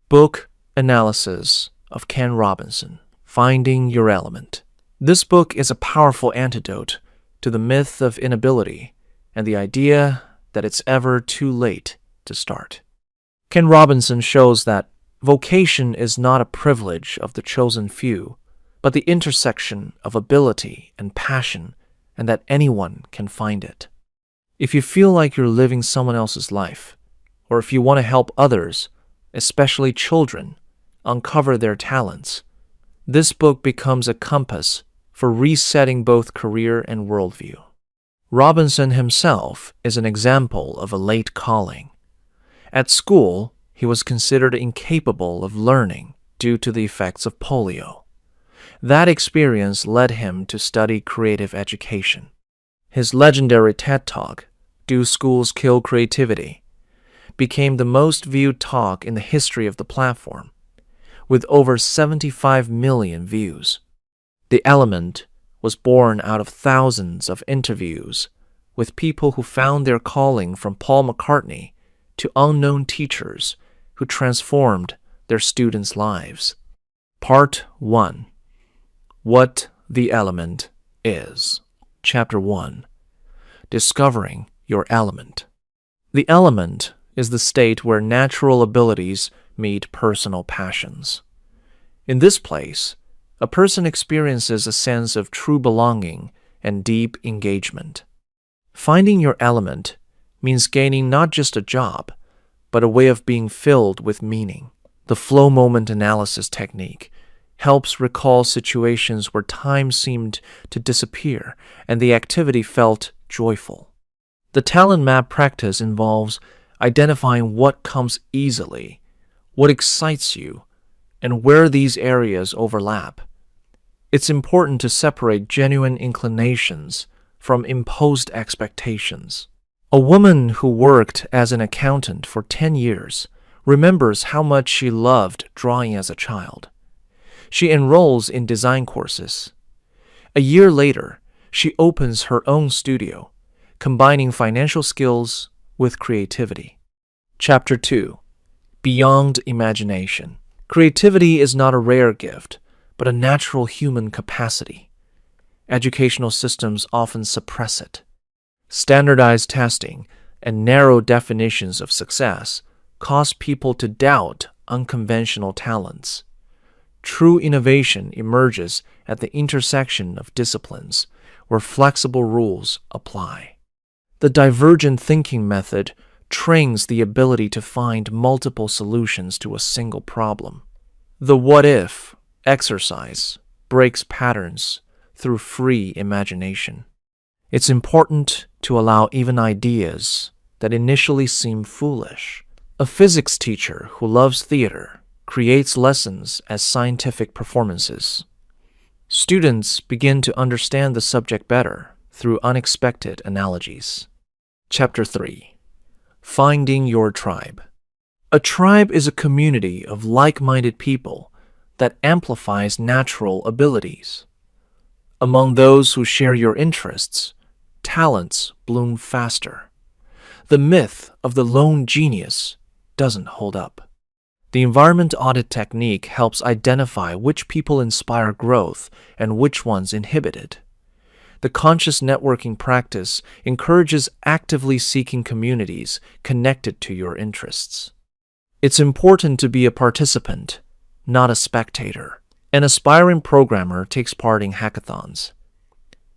Book Analysis of Ken Robinson, Finding Your Element. This book is a powerful antidote to the myth of inability and the idea that it's ever too late to start. Ken Robinson shows that vocation is not a privilege of the chosen few, but the intersection of ability and passion, and that anyone can find it. If you feel like you're living someone else's life, or if you want to help others, especially children, uncover their talents, this book becomes a compass for resetting both career and worldview. Robinson himself is an example of a late calling. At school, he was considered incapable of learning due to the effects of polio. That experience led him to study creative education. His legendary TED Talk, Do Schools Kill Creativity?, became the most viewed talk in the history of the platform, with over 75 million views. The Element was born out of thousands of interviews with people who found their calling, from Paul McCartney to unknown teachers who transformed their students' lives. Part 1. What the Element is. Chapter 1. Discovering your element. The element is the state where natural abilities meet personal passions. In this place, a person experiences a sense of true belonging and deep engagement. Finding your element means gaining not just a job, but a way of being filled with meaning. The flow moment analysis technique helps recall situations where time seemed to disappear and the activity felt joyful. The talent map practice involves identifying what comes easily, what excites you, and where these areas overlap. It's important to separate genuine inclinations from imposed expectations. A woman who worked as an accountant for 10 years remembers how much she loved drawing as a child. She enrolls in design courses. A year later, she opens her own studio, combining financial skills with creativity. Chapter 2. Beyond Imagination. Creativity is not a rare gift, but a natural human capacity. Educational systems often suppress it. Standardized testing and narrow definitions of success cause people to doubt unconventional talents. True innovation emerges at the intersection of disciplines where flexible rules apply. The divergent thinking method trains the ability to find multiple solutions to a single problem. The what-if exercise breaks patterns through free imagination. It's important to allow even ideas that initially seem foolish. A physics teacher who loves theater creates lessons as scientific performances. Students begin to understand the subject better through unexpected analogies. Chapter 3. Finding your tribe. A tribe is a community of like-minded people that amplifies natural abilities. Among those who share your interests, talents bloom faster. The myth of the lone genius doesn't hold up. The environment audit technique helps identify which people inspire growth and which ones inhibit it. The conscious networking practice encourages actively seeking communities connected to your interests. It's important to be a participant, not a spectator. An aspiring programmer takes part in hackathons.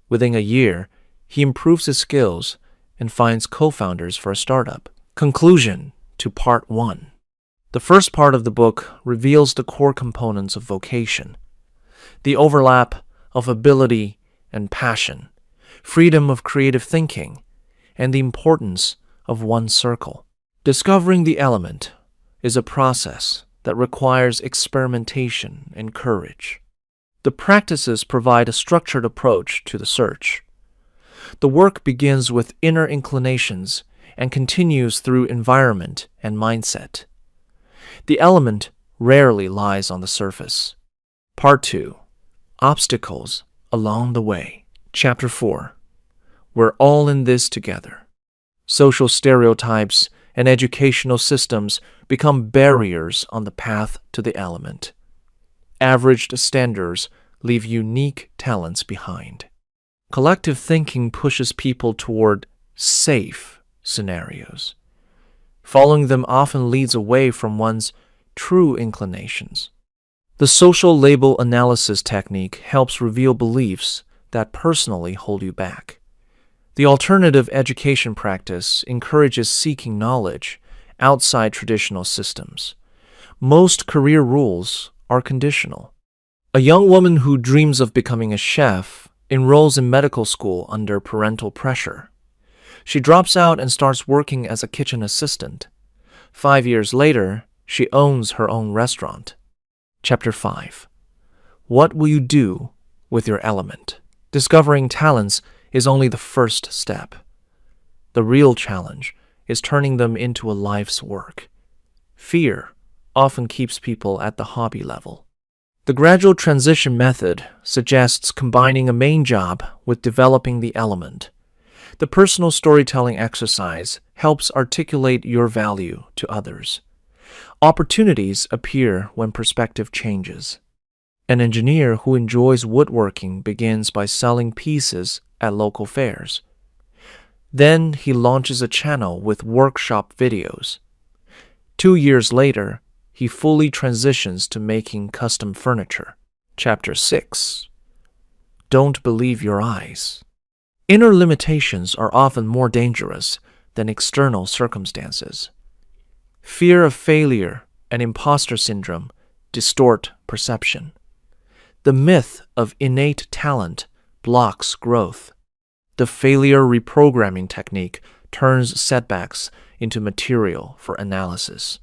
Within a year, he improves his skills and finds co-founders for a startup. Conclusion to Part 1. The first part of the book reveals the core components of vocation: the overlap of ability and passion, freedom of creative thinking, and the importance of one circle. Discovering the element is a process that requires experimentation and courage. The practices provide a structured approach to the search. The work begins with inner inclinations and continues through environment and mindset. The element rarely lies on the surface. Part 2. Obstacles along the way. Chapter 4. We're all in this together. Social stereotypes and educational systems become barriers on the path to the element. Averaged standards leave unique talents behind. Collective thinking pushes people toward safe scenarios. Following them often leads away from one's true inclinations. The social label analysis technique helps reveal beliefs that personally hold you back. The alternative education practice encourages seeking knowledge outside traditional systems. Most career rules are conditional. A young woman who dreams of becoming a chef enrolls in medical school under parental pressure. She drops out and starts working as a kitchen assistant. 5 years later, she owns her own restaurant. Chapter 5. What will you do with your element? Discovering talents is only the first step. The real challenge is turning them into a life's work. Fear often keeps people at the hobby level. The gradual transition method suggests combining a main job with developing the element. The personal storytelling exercise helps articulate your value to others. Opportunities appear when perspective changes. An engineer who enjoys woodworking begins by selling pieces at local fairs. Then he launches a channel with workshop videos. 2 years later, he fully transitions to making custom furniture. Chapter 6. Don't believe your eyes. Inner limitations are often more dangerous than external circumstances. Fear of failure and imposter syndrome distort perception. The myth of innate talent blocks growth. The failure reprogramming technique turns setbacks into material for analysis.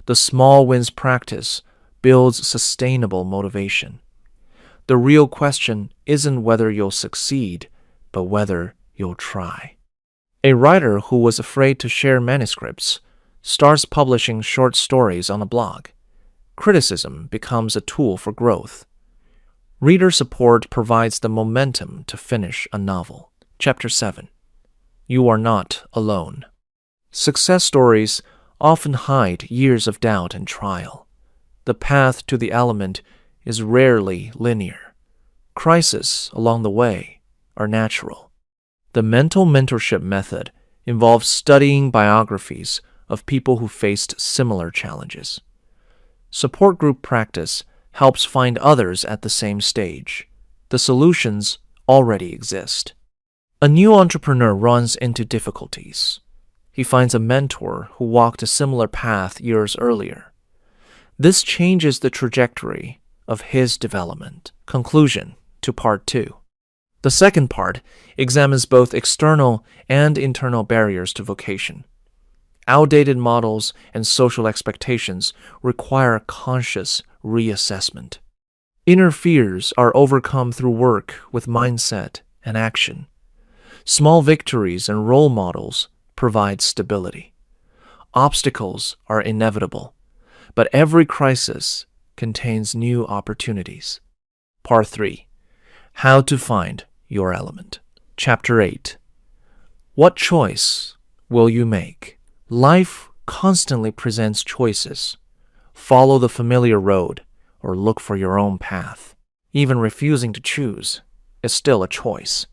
The small wins practice builds sustainable motivation. The real question isn't whether you'll succeed, but whether you'll try. A writer who was afraid to share manuscripts starts publishing short stories on a blog. Criticism becomes a tool for growth. Reader support provides the momentum to finish a novel. Chapter 7. You are not alone. Success stories often hide years of doubt and trial. The path to the element is rarely linear. Crises along the way are natural. The mental mentorship method involves studying biographies of people who faced similar challenges. Support group practice helps find others at the same stage. The solutions already exist. A new entrepreneur runs into difficulties. He finds a mentor who walked a similar path years earlier. This changes the trajectory of his development. Conclusion to Part 2. The second part examines both external and internal barriers to vocation. Outdated models and social expectations require conscious reassessment. Inner fears are overcome through work with mindset and action. Small victories and role models provide stability. Obstacles are inevitable, but every crisis contains new opportunities. Part 3. How to find your element. Chapter 8. What choice will you make? Life constantly presents choices. Follow the familiar road or look for your own path. Even refusing to choose is still a choice.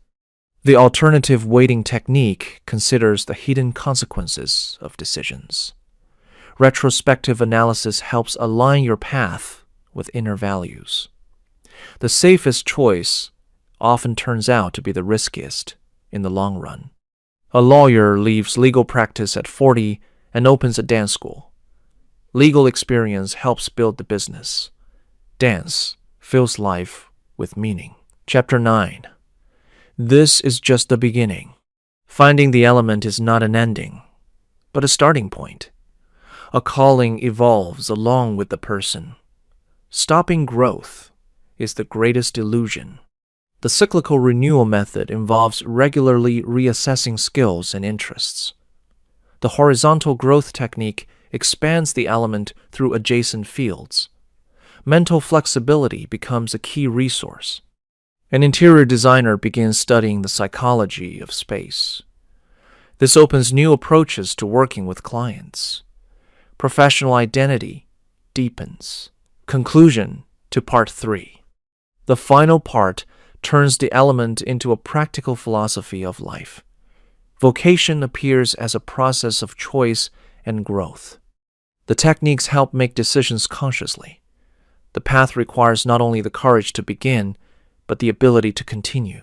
The alternative weighting technique considers the hidden consequences of decisions. Retrospective analysis helps align your path with inner values. The safest choice often turns out to be the riskiest in the long run. A lawyer leaves legal practice at 40 and opens a dance school. Legal experience helps build the business. Dance fills life with meaning. Chapter 9. This is just the beginning. Finding the element is not an ending, but a starting point. A calling evolves along with the person. Stopping growth is the greatest illusion. The cyclical renewal method involves regularly reassessing skills and interests. The horizontal growth technique expands the element through adjacent fields. Mental flexibility becomes a key resource. An interior designer begins studying the psychology of space. This opens new approaches to working with clients. Professional identity deepens. Conclusion to Part 3. The final part turns the element into a practical philosophy of life. Vocation appears as a process of choice and growth. The techniques help make decisions consciously. The path requires not only the courage to begin, but the ability to continue.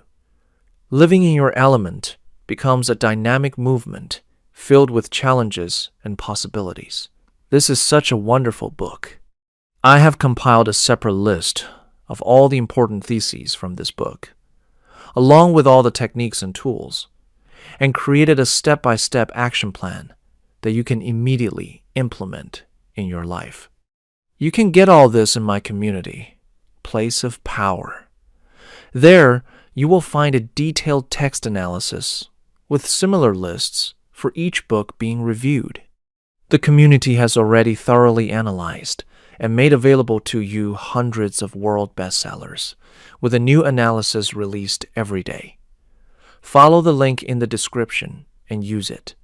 Living in your element becomes a dynamic movement filled with challenges and possibilities. This is such a wonderful book. I have compiled a separate list of all the important theses from this book, along with all the techniques and tools, and created a step-by-step action plan that you can immediately implement in your life. You can get all this in my community, Place of Power. There, you will find a detailed text analysis with similar lists for each book being reviewed. The community has already thoroughly analyzed and made available to you hundreds of world bestsellers, with a new analysis released every day. Follow the link in the description and use it.